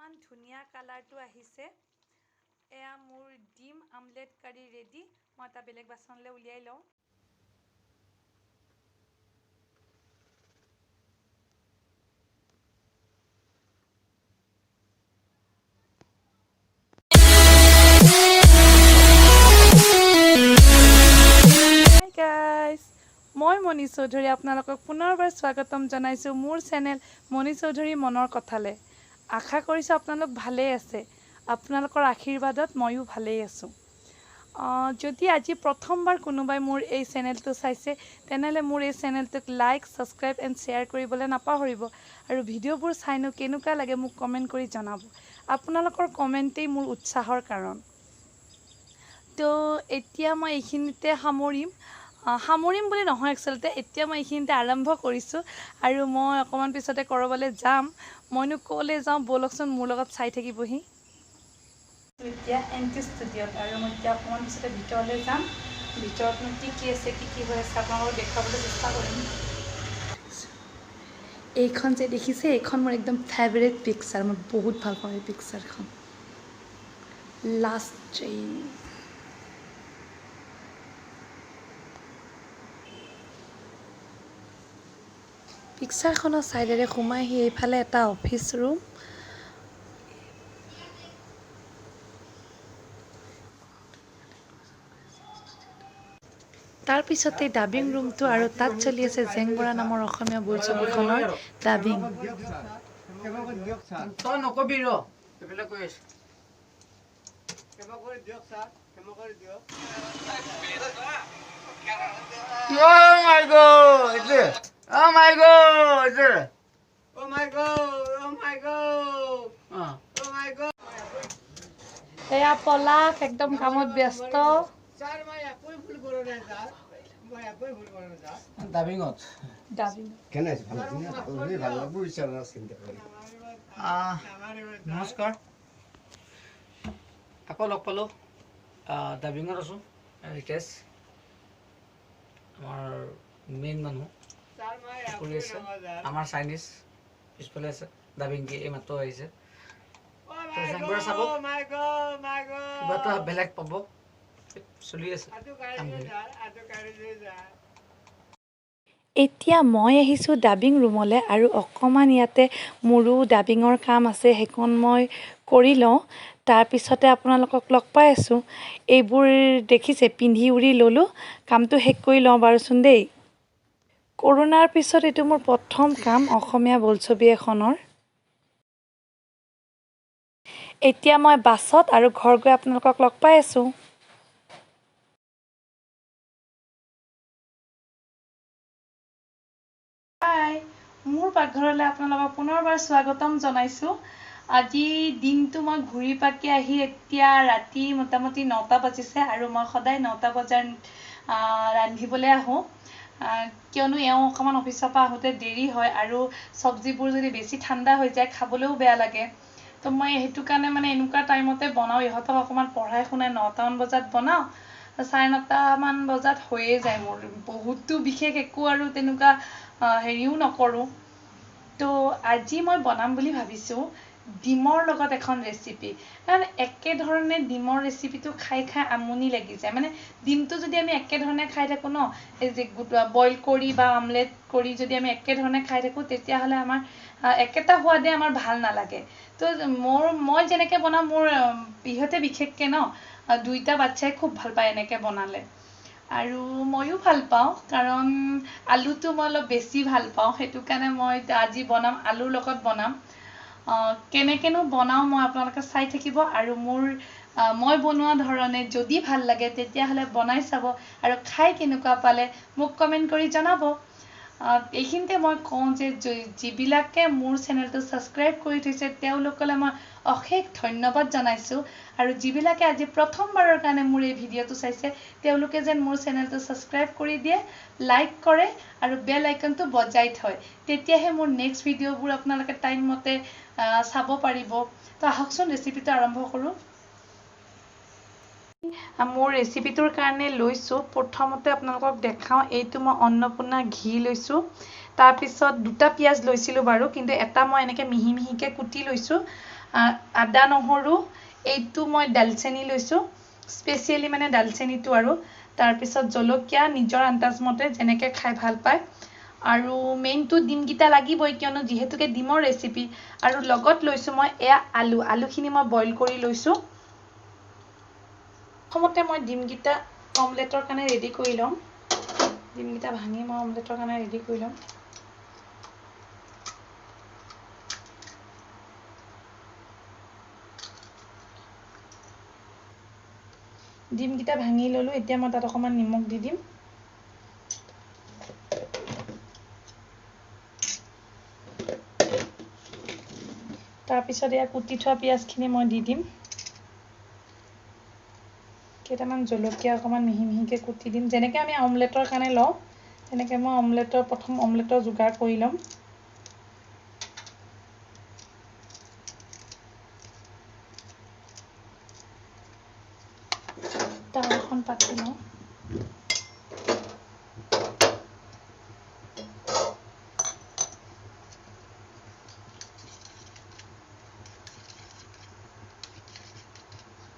ইমান ধুনীয়া কালাৰটো আহিছে। এয়া মোৰ ডিম আমলেট কাৰী ৰেডি। মই এটা বেলেগ বাচনলৈ উলিয়াই লওঁ। মই মণি চৌধুৰী আপোনালোকক পুনৰবাৰ স্বাগতম জনাইছোঁ মোৰ চেনেল মণি চৌধুৰী মনৰ কথালে। আশা কৰিছোঁ আপোনালোক ভালেই আছে। আপোনালোকৰ আশীৰ্বাদত ময়ো ভালেই আছোঁ। যদি আজি প্ৰথমবাৰ কোনোবাই মোৰ এই চেনেলটো চাইছে তেনেহ'লে মোৰ এই চেনেলটোক লাইক, ছাবস্ক্ৰাইব এণ্ড শ্বেয়াৰ কৰিবলৈ নাপাহৰিব। আৰু ভিডিঅ'বোৰ চাইনো কেনেকুৱা লাগে মোক কমেণ্ট কৰি জনাব। আপোনালোকৰ কমেণ্টেই মোৰ উৎসাহৰ কাৰণ। তো এতিয়া মই এইখিনিতে সামৰিম বুলি নহয়, একচুৱেলতে এতিয়া মই এইখিনিতে আৰম্ভ কৰিছোঁ আৰু মই অকণমান পিছতে ক'ৰবালৈ যাম। মইনো ক'লৈ যাওঁ ব'লকচোন মোৰ লগত চাই থাকিবহি। এতিয়া এনটি ষ্টুডিঅ'ত আৰু মই এতিয়া অকণমান পিছতে ভিতৰলৈ যাম। ভিতৰতনো কি আছে কি হৈ আছে আপোনালোকক দেখুৱাবলৈ চেষ্টা কৰিম। এইখন যে দেখিছে, এইখন মোৰ একদম ফেভৰেট পিকচাৰ। মই বহুত ভাল পাওঁ এই পিকচাৰখন। Last train. পিকচাৰখনৰ ছাইডেৰে সোমাই আহি এইফালে এটা অফিচ ৰুম। তাৰপিছতে ডাবিং ৰুমটো আৰু তাত চলি আছে জেংবৰা নামৰ অসমীয়া বোলছবিখনৰ dubbing. Oh my god! Oh my god! Oh my god! Oh my god! এয়া পলাশ একদম কামত ব্যস্ত। ডাবিঙত নমস্কাৰ, আকৌ লগ পালোঁ। ডাবিঙত আছোঁ। ৰিতেশ আমাৰ মেইন মানুহ কৰি আছে। আমাৰ চাইনিজ পিছফালে আছে। ডাবিং কি এই মাত্ৰ আহিছে। চাব কিবা এটা বেলেগ পাব। চলি আছে কামখিনি। এতিয়া মই আহিছোঁ ডাবিং ৰুমলৈ আৰু অকণমান ইয়াতে মোৰো ডাবিঙৰ কাম আছে, সেইখন মই কৰি লওঁ। তাৰপিছতে আপোনালোকক লগ পাই আছোঁ। এইবোৰ দেখিছে পিন্ধি উৰি ল'লোঁ। কামটো শেষ কৰি লওঁ বাৰুচোন দেই। কৰোণাৰ পিছত এইটো মোৰ প্ৰথম কাম অসমীয়া বোলছবি এখনৰ। এতিয়া মই বাছত আৰু ঘৰ গৈ আপোনালোকক লগ পাই আছোঁ। মোৰ পাকঘৰলৈ আপোনালোকক পুনৰবাৰ স্বাগতম জনাইছোঁ। আজি দিনটো মই ঘূৰি পাকি আহি এতিয়া ৰাতি মোটামুটি 9টা বাজিছে আৰু মই সদায় 9টা বজাত ৰান্ধিবলৈ আহোঁ। কিয়নো এওঁ অকণমান অফিচৰ পৰা আহোঁতে দেৰি হয় আৰু চব্জিবোৰ যদি বেছি ঠাণ্ডা হৈ যায় খাবলৈও বেয়া লাগে। তো মই সেইটো কাৰণে এনেকুৱা টাইমতে বনাওঁ। ইহঁতক অকণমান পঢ়াই শুনাই 9টামান বজাত বনাওঁ। 9:30মান বজাত হৈয়ে যায় মোৰ। বহুতো বিশেষ একো আৰু তেনেকুৱা হেৰিও নকৰোঁ। তো আজি মই বনাম বুলি ভাবিছোঁ ডিমৰ লগত এখন ৰেচিপি। কাৰণ একেধৰণে ডিমৰ ৰেচিপিটো খাই আমনি লাগি যায়। ডিমটো যদি আমি একেধৰণে খাই থাকোঁ ন, এই যে বইল কৰি বা আমলেট কৰি যদি আমি একেধৰণে খাই থাকোঁ তেতিয়াহ'লে আমাৰ একেটা সোৱাদে আমাৰ ভাল নালাগে। তো মই যেনেকৈ বনাওঁ মোৰ ইহঁতে বিশেষকৈ ন দুইটা বাচ্ছাই খুব ভাল পায় এনেকৈ বনালে। আৰু ময়ো ভাল পাওঁ কাৰণ আলুটো মই অলপ বেছি ভাল পাওঁ। সেইটো কাৰণে মই আজি বনাম আলুৰ লগত বনাম। কেনেকৈনো বনাওঁ মই আপোনালোকে চাই থাকিব আৰু মই বনোৱা ধৰণে যদি ভাল লাগে তেতিয়াহ'লে বনাই চাব আৰু খাই কেনেকুৱা পালে মোক কমেণ্ট কৰি জনাব। এইখিনিতে মই কওঁ যে যিবিলাকে মোৰ চেনেলটো ছাবস্ক্ৰাইব কৰি থৈছে তেওঁলোকলৈ মই অশেষ ধন্যবাদ জনাইছোঁ। আৰু যিবিলাকে আজি প্ৰথমবাৰৰ কাৰণে মোৰ এই ভিডিঅ'টো চাইছে তেওঁলোকে যেন মোৰ চেনেলটো ছাবস্ক্ৰাইব কৰি দিয়ে, লাইক কৰে আৰু বেল আইকনটো বজাই থয়। তেতিয়াহে মোৰ নেক্সট ভিডিঅ'বোৰ আপোনালোকে টাইম মতে চাব পাৰিব। তো আহকচোন ৰেচিপিটো আৰম্ভ কৰোঁ। মোৰ ৰেচিপিটোৰ কাৰণে লৈছোঁ, প্ৰথমতে আপোনালোকক দেখাওঁ, এইটো মই অন্নপূৰ্ণা ঘি লৈছোঁ। তাৰপিছত 2টা পিঁয়াজ লৈছিলোঁ বাৰু, কিন্তু এটা মই এনেকৈ মিহি মিহিকৈ কুটি লৈছোঁ। আদা নহৰু এইটো মই দালচেনি লৈছো স্পেচিয়েলি মানে দালচেনিটো আৰু তাৰ পিছত জলকীয়া নিজৰ আন্দাজ মতে যেনেকৈ খাই ভাল পায় আৰু মেইনটো ডিমকিটা লাগিবই কিয়নো যিহেতুকে ডিমৰ ৰেচিপি আৰু লগত লৈছো মই এয়া আলুখিনি মই বইল কৰি লৈছো প্ৰথমতে মই ডিমকিটা অমলেটৰ কাৰণে ৰেডি কৰি লম ডিমকিটা ভাঙি মই অমলেটৰ কাৰণে ৰেডি কৰি লম ডিমকিটা ভাঙি ললো এতিয়া মই তাত অকমান নিমখ দি দিম তাৰ পিছত এয়া কুটি থোৱা পিয়াজখিনি মই দি দিম কেইটামান জলকীয়া অকমান মিহি মিহিকে কুটি দিম যেনেকৈ আমি অমলেটৰ কাৰণে লওঁ তেনেকৈ মই প্ৰথম অমলেটৰ যোগাৰ কৰি লম তাৱাখন পাতি লওঁ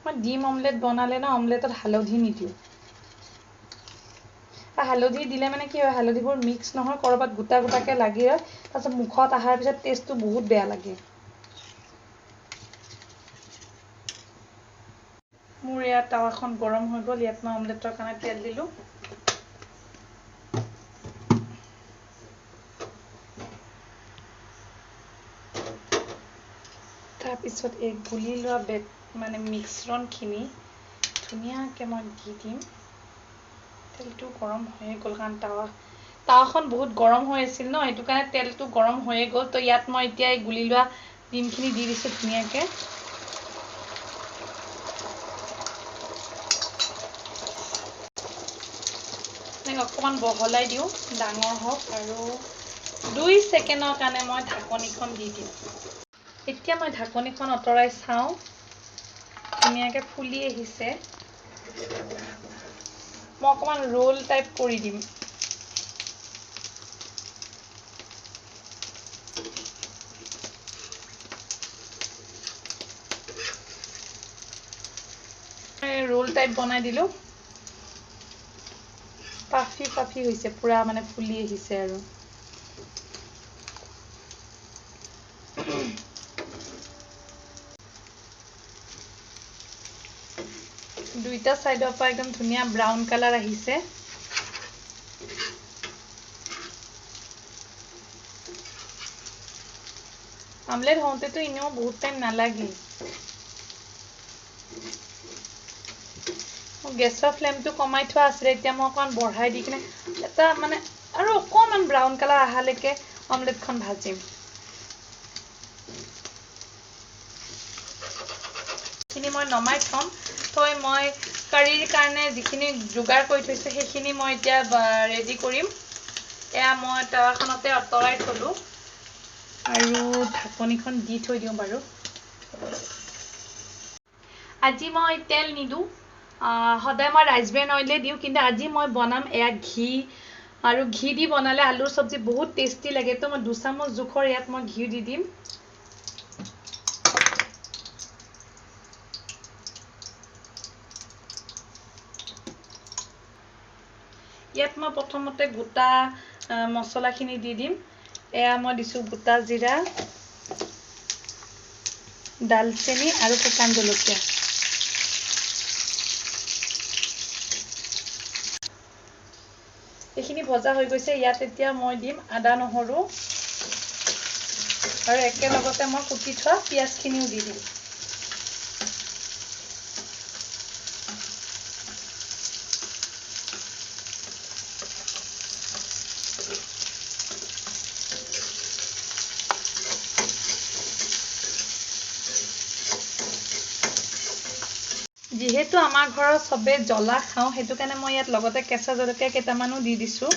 মই ডিম অমলেট বনালে না অমলেটত হালধি নিদিওঁ হালধি দিলে মানে কি হয় হালধিবোৰ মিক্স নহয় কৰবাত গোটা গোটাকে লাগি ৰয় তাৰপিছত মুখত আহাৰ পিছত টেষ্টটো বহুত বেয়া লাগে মোৰ এয়া তাৱাখন গৰম হৈ গ'ল ইয়াত মই অমলেটৰ কাৰণে তেল দিলোঁ তাৰপিছত এই গুলি লোৱা মানে মিশ্ৰণখিনি ধুনীয়াকৈ মই দি দিম তেলটো গৰম হৈয়ে গ'ল কাৰণ তাৱাখন বহুত গৰম হৈ আছিল ন সেইটো কাৰণে তেলটো গৰম হৈয়ে গ'ল তো ইয়াত মই এতিয়া এই গুলি লোৱা ডিমখিনি দি দিছোঁ ধুনীয়াকৈ অকমান বহলাই দিওঁ ডাঙৰ হওক আৰু 2 ছেকেণ্ডৰ কাৰণে মই ঢাকনিখন দি দিম এতিয়া মই ঢাকনিখন আঁতৰাই চাওঁ ধুনীয়াকৈ ফুলি আহিছে মই অকমান ৰোল টাইপ কৰি দিম ৰোল টাইপ বনাই দিলোঁ পাফি হৈছে পুৰা মানে ফুলি আহিছে আৰু দুইটা সাইডৰ পৰা একদম ধুনীয়া ব্ৰাউন কালাৰ আহিছে আমলেট হওঁতেতো ইনেও বহুত টাইম নালাগে গেছৰ ফ্লেমটো কমাই থোৱা আছিল এতিয়া মই অকমান বঢ়াই দি কিনে এটা মানে আৰু অকমান ব্ৰাউন কালাৰ আহালৈকে অমলেটখন ভাজিম খিনি মই নমাই থম তই মই কাৰীৰ কাৰণে যিখিনি যোগাৰ কৰি থৈছো সেইখিনি মই এতিয়া ৰেডি কৰিম এয়া মই তাৱাখনতে আঁতৰাই থলো আৰু ঢাকনিখন দি থৈ দিওঁ বাৰু আজি মই তেল নিদু সদায় মই ৰাইচ ব্ৰেন অইলে দিওঁ কিন্তু আজি মই বনাম এয়া ঘি আৰু ঘি দি বনালে আলুৰ সবজি বহুত টেষ্টি লাগে তো মই 2 চামুচ জোখৰ ইয়াত মই ঘি দি দিম ইয়াত মই প্ৰথমতে গোটা মছলাখিনি দি দিম এয়া মই দিছো গোটা জিৰা দালচেনি আৰু শুকান জলকীয়া এইখিনি ভজা হৈ গৈছে ইয়াত এতিয়া মই দিম আদা নহৰু আৰু একেলগতে মই কুটি থোৱা পিয়াজখিনিও দি দিম যেহেতু আমাৰ ঘৰৰ সবে জ্বলা খাওঁ হেতু কাৰণে মই ইয়াত লগতে কেঁচা জলকীয়া কেইটামানো দি দিছো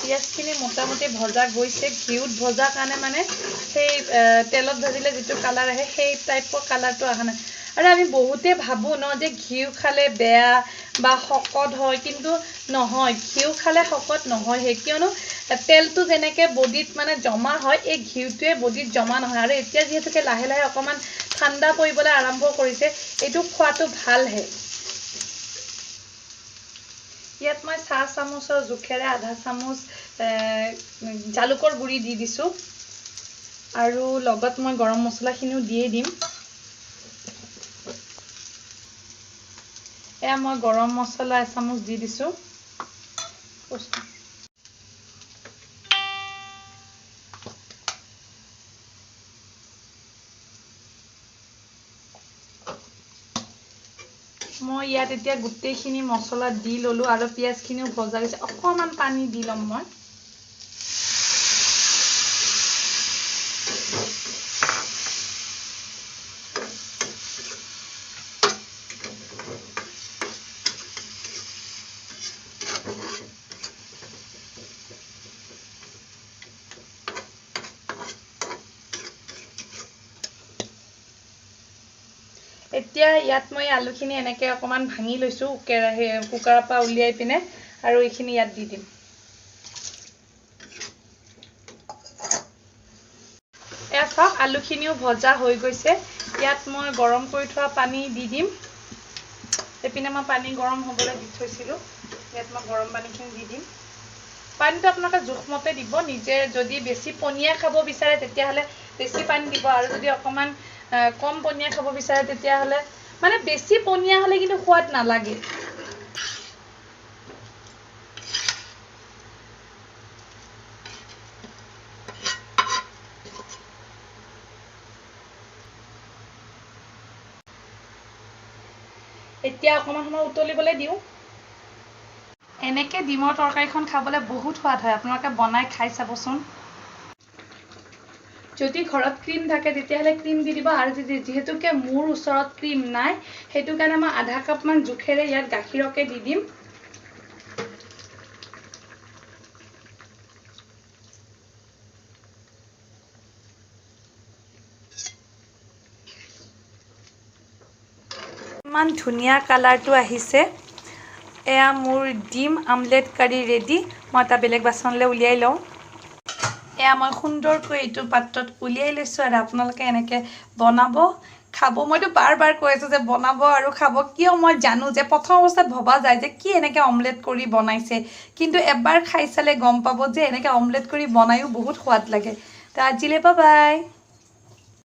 পিয়াজখিনি মোটামুটি ভজা গৈছে ঘিউত ভজা কাৰণে মানে সেই তেলত ভাজিলে যেটো কালাৰ আহে সেই টাইপৰ কালাৰটো আহা নাই আৰু আমি বহুতে ভাবো ন যে ঘিউ খালে বেয়া বা শকত হয়, কিন্তু নহয়, ঘিউ খালে শকত নহয়। কিয়নো তেলটো যেনেকে বডিত মানে জমা হয়, এই ঘিউটোৱে বডিত জমা নহয়। আৰু এতিয়া যিহেতুকে লাহে লাহে অকণমান ঠাণ্ডা পৰিবলৈ আৰম্ভ কৰিছে, এইটো খোৱাটো ভালহে। ইয়াত মই চাহ চামুচৰ জোখেৰে আধা চামুচ জালুকৰ গুড়ি দি দিছোঁ, আৰু লগত মই গৰম মছলাখিনিও দিয়ে দিম। এয়া মই গৰম মছলা এচামুচ দি দিছোঁ। মই ইয়াত এতিয়া গোটেইখিনি মছলা দি ল'লোঁ, আৰু পিঁয়াজখিনিও ভজা গৈছে। অকণমান পানী দি ল'ম মই। এতিয়া ইয়াত মই আলুখিনি এনেকৈ অকণমান ভাঙি লৈছোঁ কুকাৰৰ পৰা উলিয়াই পিনে, আৰু এইখিনি ইয়াত দি দিম। এয়া চাওক, আলুখিনিও ভজা হৈ গৈছে। ইয়াত মই গৰম কৰি থোৱা পানী দি দিম। এইপিনে মই পানী গৰম হ'বলৈ দি থৈছিলোঁ, ইয়াত মই গৰম পানীখিনি দি দিম। পানীটো আপোনালোকে জোখমতে দিব। নিজে যদি বেছি পনীয়া খাব বিচাৰে তেতিয়াহ'লে বেছি পানী দিব, আৰু যদি অকণমান কম পনীয়া খাব বিচাৰে তেতিয়াহ'লে মানে বেছি পনীয়া হ'লে কিন্তু সোৱাদ নালাগে। এতিয়া অকণমান সময় উতলিবলৈ দিওঁ। এনেকৈ ডিমৰ তৰকাৰীখন খাবলৈ বহুত সোৱাদ হয়, আপোনালোকে বনাই খাই চাবচোন। যদি ঘৰত ক্ৰীম থাকে তেতিয়াহ'লে ক্ৰীম দি দিব, আৰু যিহেতুকে মোৰ ওচৰত ক্ৰীম নাই, সেইটো কাৰণে মই আধা কাপমান জোখেৰে ইয়াত গাখীৰকে দি দিম। ইমান ধুনীয়া কালাৰটো আহিছে। এয়া মোৰ ডিম আমলেট কাৰী ৰেডি। মই এটা বেলেগ বাচনলৈ উলিয়াই লওঁ। এয়া মই সুন্দৰকৈ এইটো পাত্ৰত উলিয়াই লৈছোঁ, আৰু আপোনালোকে এনেকৈ বনাব, খাব। মইতো বাৰ বাৰ কৈ আছোঁ যে বনাব আৰু খাব। কিয়, মই জানো যে প্ৰথম অৱস্থাত ভবা যায় যে কি এনেকৈ অমলেট কৰি বনাইছে, কিন্তু এবাৰ খাই চালে গম পাব যে এনেকৈ অমলেট কৰি বনায়ো বহুত সোৱাদ লাগে। তো আজিলৈ বাই বাই।